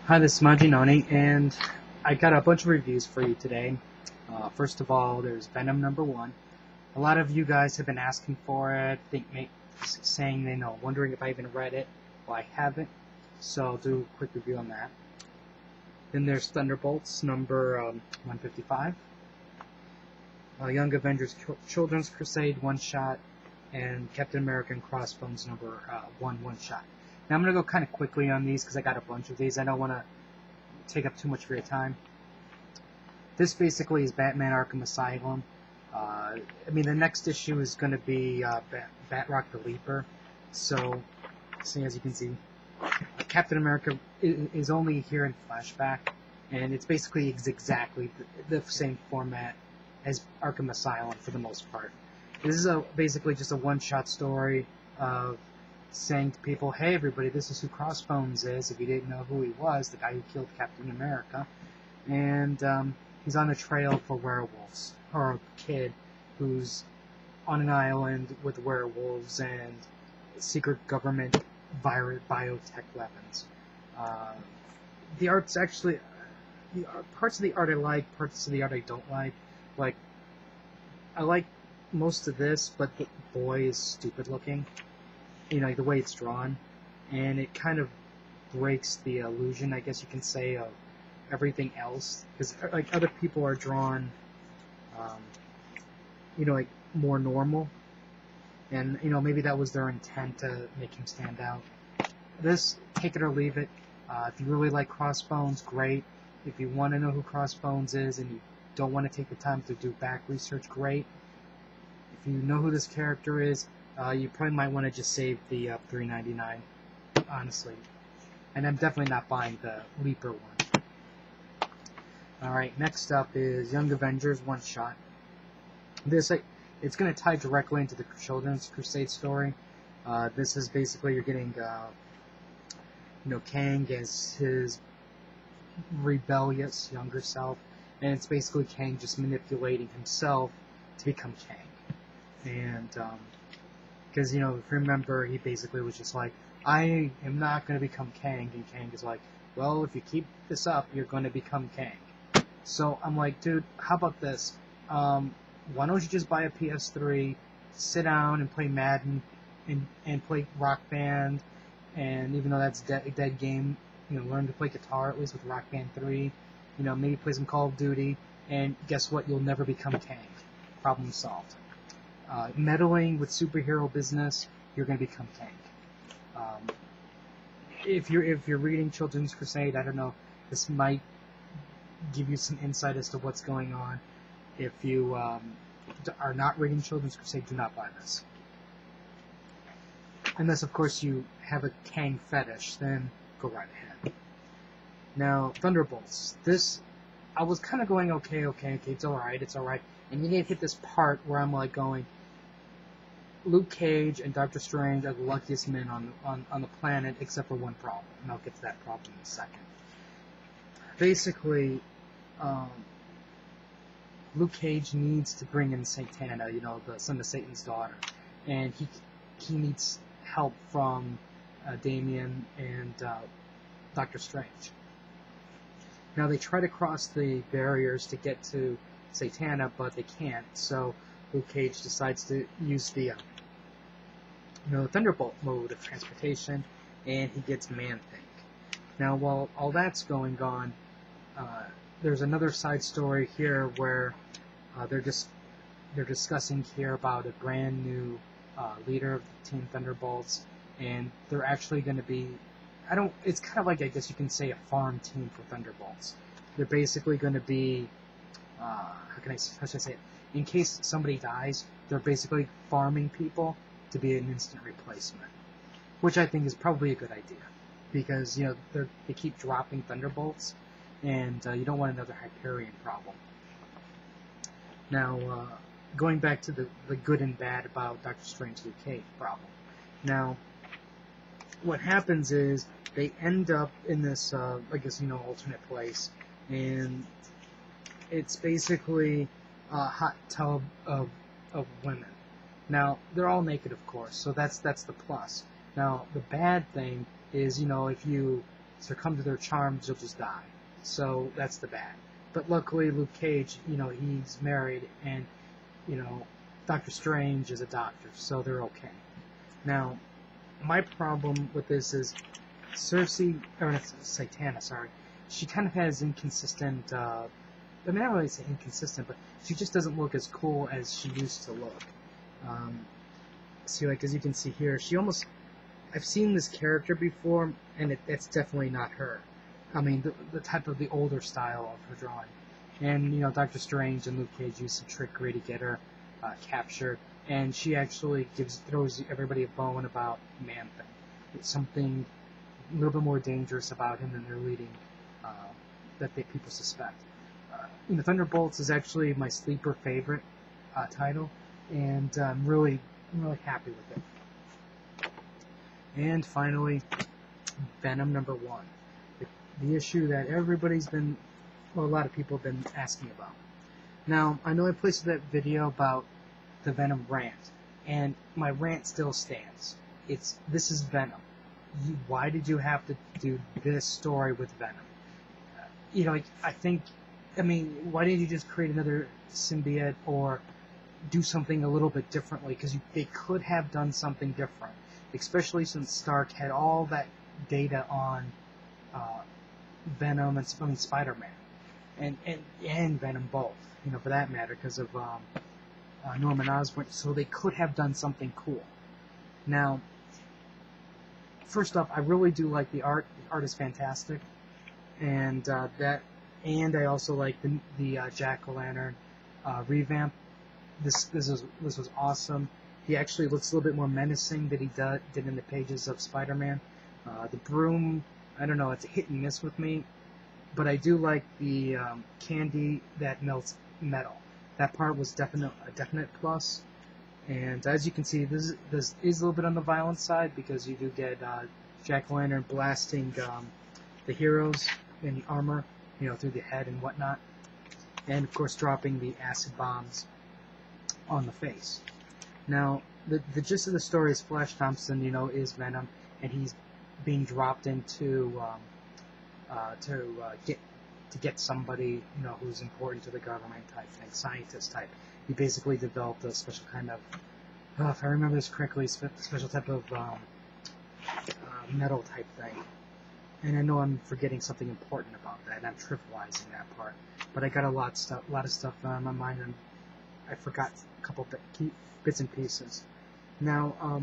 Hi, this is Majinoni, and I got a bunch of reviews for you today. First of all, there's Venom #1. A lot of you guys have been asking for it, saying they know, wondering if I even read it. Well, I haven't, so I'll do a quick review on that. Then there's Thunderbolts number 155, Young Avengers Children's Crusade one-shot, and Captain America and Crossbones number 1 one-shot. Now I'm going to go kind of quickly on these because I got a bunch of these. I don't want to take up too much of your time. This basically is Batman Arkham Asylum. The next issue is going to be Batroc the Leaper. So as you can see, Captain America is only here in flashback, and it's basically exactly the same format as Arkham Asylum for the most part. This is basically just a one-shot story of saying to people, hey everybody, this is who Crossbones is, if you didn't know who he was, the guy who killed Captain America. And he's on the trail for werewolves, or a kid who's on an island with werewolves and secret government biotech weapons. The art's actually, parts of the art I like, parts of the art I don't like. Like, I like most of this, but the boy is stupid looking. Like the way it's drawn, and it kind of breaks the illusion, I guess you can say, of everything else, because like other people are drawn, like more normal, and maybe that was their intent to make him stand out. This, take it or leave it. If you really like Crossbones, great. If you want to know who Crossbones is and you don't want to take the time to do back research, great. If you know who this character is, you probably might want to just save the $3.99, honestly. And I'm definitely not buying the Leaper one. Alright, next up is Young Avengers one-shot. This, it's going to tie directly into the Children's Crusade story. This is basically, you're getting, Kang as his rebellious younger self. And it's basically Kang just manipulating himself to become Kang. And, because, if you remember, he basically was just like, I am not going to become Kang, and Kang is like, well, if you keep this up, you're going to become Kang. So I'm like, dude, how about this? Why don't you just buy a PS3, sit down and play Madden, and play Rock Band, and even though that's a dead game, learn to play guitar, at least with Rock Band 3, maybe play some Call of Duty, and guess what? You'll never become Kang. Problem solved. Meddling with superhero business, you're going to become Kang. If you're reading Children's Crusade, I don't know, this might give you some insight as to what's going on. If you are not reading Children's Crusade, do not buy this. Unless, of course, you have a Kang fetish, then go right ahead. Now, Thunderbolts. This, I was kind of going, okay, it's alright. And you need to hit this part where I'm like going, Luke Cage and Doctor Strange are the luckiest men on the planet, except for one problem, and I'll get to that problem in a second. Basically, Luke Cage needs to bring in Satana, the son of Satan's daughter, and he needs help from Damien and Doctor Strange. Now they try to cross the barriers to get to Satana, but they can't, so Luke Cage decides to use the Thunderbolt mode of transportation, and he gets Man-Thing. Now, while all that's going on, there's another side story here where they're discussing here about a brand new leader of the Team Thunderbolts, and they're actually going to be, it's kind of like, I guess you can say, a farm team for Thunderbolts. They're basically going to be, how should I say it? In case somebody dies, they're basically farming people to be an instant replacement, which I think is probably a good idea, because they keep dropping Thunderbolts, and you don't want another Hyperion problem. Now, going back to the good and bad about Doctor Strange Luke Cage problem. Now, what happens is they end up in this, alternate place, and it's basically a hot tub of women. Now, they're all naked, of course, so that's the plus. Now, the bad thing is, if you succumb to their charms, you'll just die. So that's the bad. But luckily, Luke Cage, he's married, and Doctor Strange is a doctor, so they're okay. Now, my problem with this is Satana, sorry. She kind of has inconsistent, I mean, I don't really say inconsistent, but she just doesn't look as cool as she used to look. See, like, as you can see here, I've seen this character before, and it's definitely not her. I mean, the type of the older style of her drawing. And, Doctor Strange and Luke Cage use some trickery to get her captured, and she actually throws everybody a bone about Man-Thing. It's something a little bit more dangerous about him than they're leading, that people suspect. Thunderbolts is actually my sleeper favorite title, and I'm really, really happy with it. And finally, Venom #1. The issue that a lot of people have been asking about. Now, I know I posted that video about the Venom rant, and my rant still stands. This is Venom. Why did you have to do this story with Venom? Why didn't you just create another symbiote or do something a little bit differently? Because they could have done something different, especially since Stark had all that data on Venom and Spider-Man, and Venom both, for that matter, because of Norman Osborn. So they could have done something cool. Now, first off, I really do like the art. The art is fantastic, and I also like the Jack-o'-lantern revamp. This was awesome. He actually looks a little bit more menacing than he did in the pages of Spider-Man. The broom, I don't know, it's a hit and miss with me, but I do like the candy that melts metal. That part was a definite plus. And as you can see, this is a little bit on the violent side, because you do get Jack-o'-lantern blasting the heroes in armor, through the head and whatnot, and of course dropping the acid bombs on the face. Now, the gist of the story is Flash Thompson, is Venom, and he's being dropped into to get somebody, who's important to the government type thing, scientist type. He basically developed a special kind of, if I remember this correctly, special type of metal type thing. And I know I'm forgetting something important about that, and I'm trivializing that part. But I got a lot of stuff on my mind, and I forgot a couple bits and pieces. Now,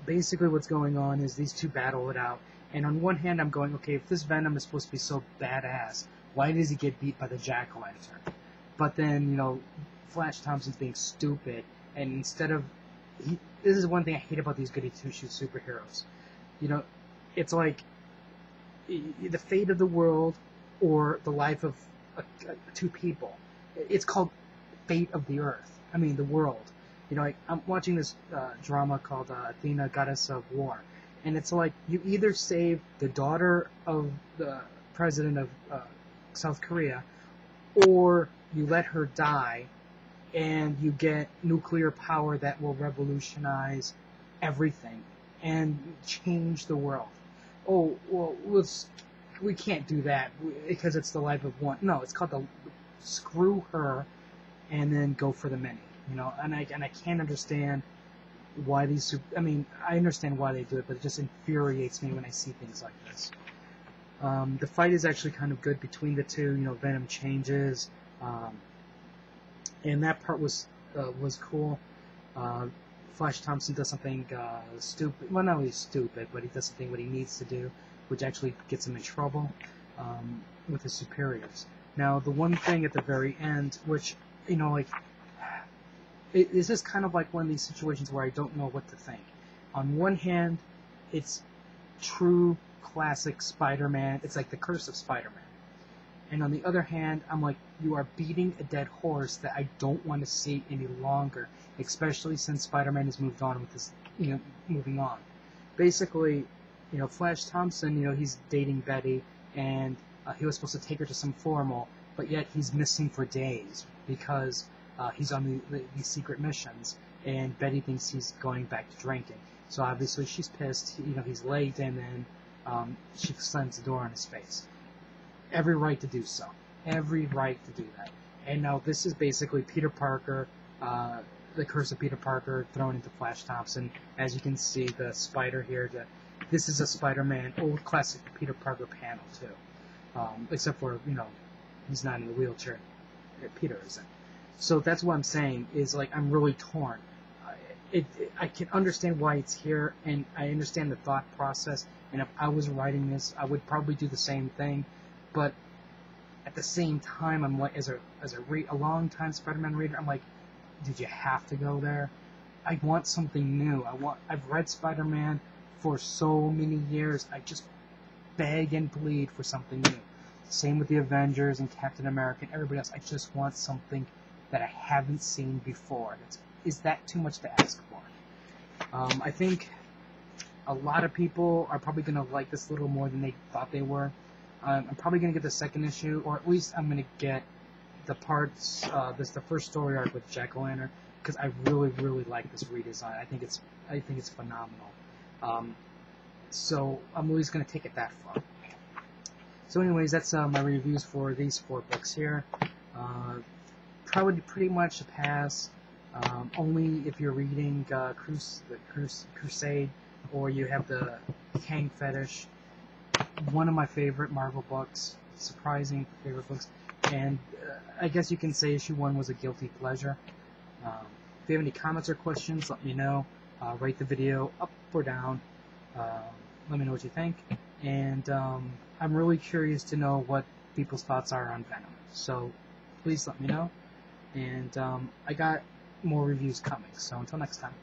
basically what's going on is these two battle it out. And on one hand, I'm going, okay, if this Venom is supposed to be so badass, why does he get beat by the Jack-o'-lantern? But then, Flash Thompson's being stupid, and instead of... this is one thing I hate about these goody two-shoes superheroes. It's like the fate of the world or the life of two people. It's called Fate of the Earth. I mean, the world. I'm watching this drama called Athena, Goddess of War. And it's like, you either save the daughter of the president of South Korea, or you let her die, and you get nuclear power that will revolutionize everything and change the world. Oh, well, we can't do that because it's the life of one. No, it's called screw her and then go for the many. And I can't understand why these. I understand why they do it, but it just infuriates me when I see things like this. The fight is actually kind of good between the two. Venom changes, and that part was cool. Flash Thompson does something stupid. Well, not really stupid, but he does something what he needs to do, which actually gets him in trouble with his superiors. Now, the one thing at the very end, which this is kind of like one of these situations where I don't know what to think. On one hand, it's true classic Spider-Man. It's like the curse of Spider-Man. And on the other hand, I'm like, you are beating a dead horse that I don't want to see any longer, especially since Spider-Man has moved on with this, moving on. Basically, Flash Thompson, he's dating Betty, and he was supposed to take her to some formal, but yet he's missing for days because he's on these secret missions, and Betty thinks he's going back to drinking. So obviously she's pissed. He's late, and then she slams the door in his face. Every right to do so. Every right to do that. And now this is basically Peter Parker, the Curse of Peter Parker thrown into Flash Thompson. As you can see, the spider here. This is a Spider-Man old classic Peter Parker panel too, except for he's not in the wheelchair. Peter isn't. So that's what I'm saying is like I'm really torn. I can understand why it's here, and I understand the thought process. And if I was writing this, I would probably do the same thing. But at the same time, I'm like, as a long-time Spider-Man reader, I'm like, did you have to go there? I want something new. I've read Spider-Man for so many years. I just beg and plead for something new. Same with the Avengers and Captain America and everybody else. I just want something that I haven't seen before. Is that too much to ask for? I think a lot of people are probably going to like this a little more than they thought they were. I'm probably going to get the second issue, or at least I'm going to get the parts, the first story arc with Jack-O-Lantern, because I really, really like this redesign. I think it's phenomenal. So I'm always going to take it that far. So anyways, that's my reviews for these 4 books here. Probably pretty much a pass. Only if you're reading Crusade, or you have the Kang fetish. One of my favorite Marvel books, surprising favorite books, and I guess you can say issue 1 was a guilty pleasure. If you have any comments or questions, let me know. Rate the video up or down. Let me know what you think. And I'm really curious to know what people's thoughts are on Venom. So please let me know. And I got more reviews coming. So until next time.